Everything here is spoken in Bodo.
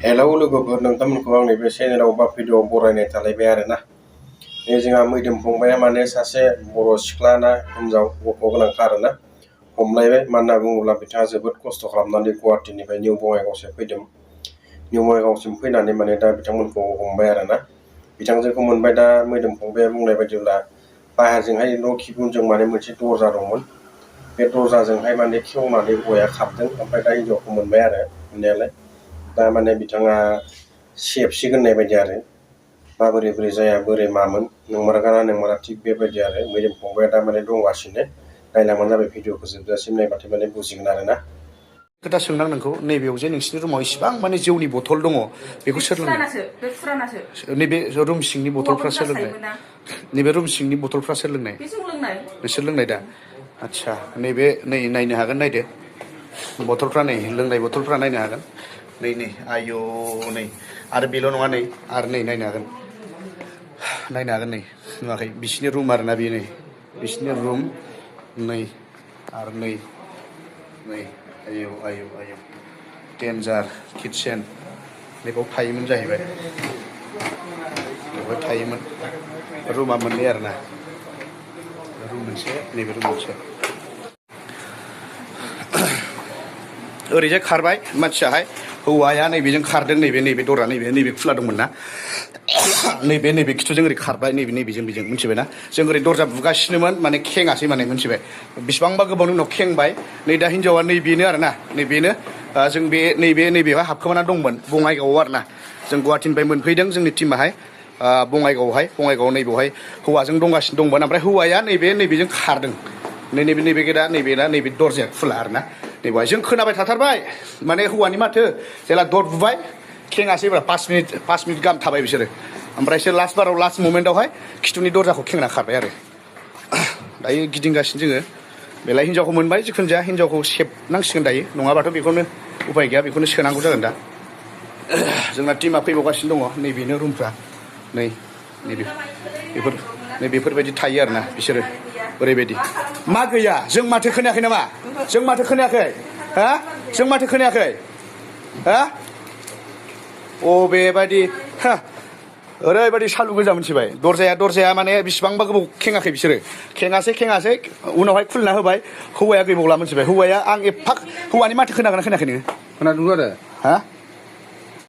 हेलौ लोगोफोर नोंथांमोनखौ आंनि बे चेनेलाव बा भिडिअ'आव बरायनाय थालायबाय आरोना जोंहा मैदोम फंबाया माने सासे बर' सिख्ला ना हिनजाव गथ' गोनांखा आरोना हमलायबाय मानो होनना बुङोब्ला बिथाङा जोबोद खस्थ' खालामनानै गुवाहाटीनिफ्राय निउ बङाइगावसिम फैदों निउ बङाइगावसिम फैनानै माने दा बिथांमोनखौ हमबाय आरोना बिथांजोखौ मोनबाय दा मैदोम फंबाया बुंनाय बायदिब्ला बाहेरजोंहाय न' खिबुनजों माने मोनसे दरजा दंमोन बे दरजाजोंहाय माने खेवनानै हौवाया खारदों ओमफ्राय दा हिनजावखौ मोनबाय आरो मोननायालाय दा माने बिथाङा सेबसिगोन होननाय बायदि आरो माबोरै बोरै जाया बोरै मामोन नंमारगाना नंमारा थिग बेबायदि आरो मैदोम फंबाया दा माने दंगासिनो नायलांबानो जाबाय भिडिअ'खौ जोबजासिम नायबाथाय माने बुजिगोन आरोना खोथा सोंदां नोंखौ नैबेयाव जे नोंसिनि रुमाव इसिबां माने जौनि बथल दङ बेखौ सोर लोंनाय नैबे रुम सिंनि बथलफ्रा सोर लोंनाय नैबे रुम सिंनि बथलफ्रा सोर लोंनाय नोंसोर लोंनाय दा आच्छा नैबे नै नायनो हागोन नायदो बथलफ्रा नै लोंनाय बथलफ्रा नायनो हागोन नै आयौ नै आरो बेल' नङा नै आरो नै नायनो हागोन नै नुवाखै बिसिनि रुम आरोना बेयो नै बिसिनि रुम नै आरो नै आयौ डेन्जार किटचेन बेयाव थायोमोन जाहैबाय बेवहाय थायोमोन रुमा मोननै आरोना रुम मोनसे नैबे रुम मोनसे ओरैजाय खारबाय मानसियाहाय हौवाया नैबेजों खारदों नैबे दरा नैबे खुला दंमोन ना नैबे खिथुजों ओरै खारबाय नैबेजों बेजों मिथिबायना जों ओरै दरजा बुगासिनोमोन माने खेङासै माने मिथिबाय बेसेबांबा गोबावनि उनाव खेंबाय नै दा हिनजावा नैबेनो आरोना नैबेनो जों बे नैबेहाय हाबखोमाना दंमोन बङाइगावआव आरोना जों गुवाहाटीनिफ्राय मोनफैदों जोंनि टिमाहाय बङाइगावआव नैबेवहाय हौवाजों दंगासिनो दंमोन ओमफ्राय हौवाया नैबेजों खारदों नैबे दरजाया खुला आरोना नैबेहाय जों खोनाबाय थाथारबाय माने हौवानि माथो जेला दर बुबाय खेङासैब्रा 5 मिनिट गाहाम थाबाय बिसोरो ओमफ्रायसो लास्ट ममेन्टआवहाय खिथुनि दरजाखौ खेंना खारबाय आरो दायो गिदिंगासिनो जोङो बेलाय हिनजावखौ मोनबाय जिखुनु जाया हिनजावखौ सेबनांसिगोन दायो नङाबाथ' बेखौनो उपाय गैया बेखौनो सोनांगौ जागोन दा जोंना टिमा फैबावगासिनो दङ नैबेनो रुमफ्रा बेफोरबायदि थायो आरोना बिसोरो ओरैबायदि मा गैया जों माथो खोनायाखै नामा जों माथो खोनायाखै हा बेबायदि ओरैबायदि सालु गोजा मिथिबाय दरजाया माने बेसेबांबा गोबाव खेङाखै बिसोरो खेङासै उनावहाय खुलिना होबाय हौवाया गैबावला मिथिबाय हौवाया आं एफा हौवानि माथो खोनागोना खोनायाखै नोङो खोनादों आरो हा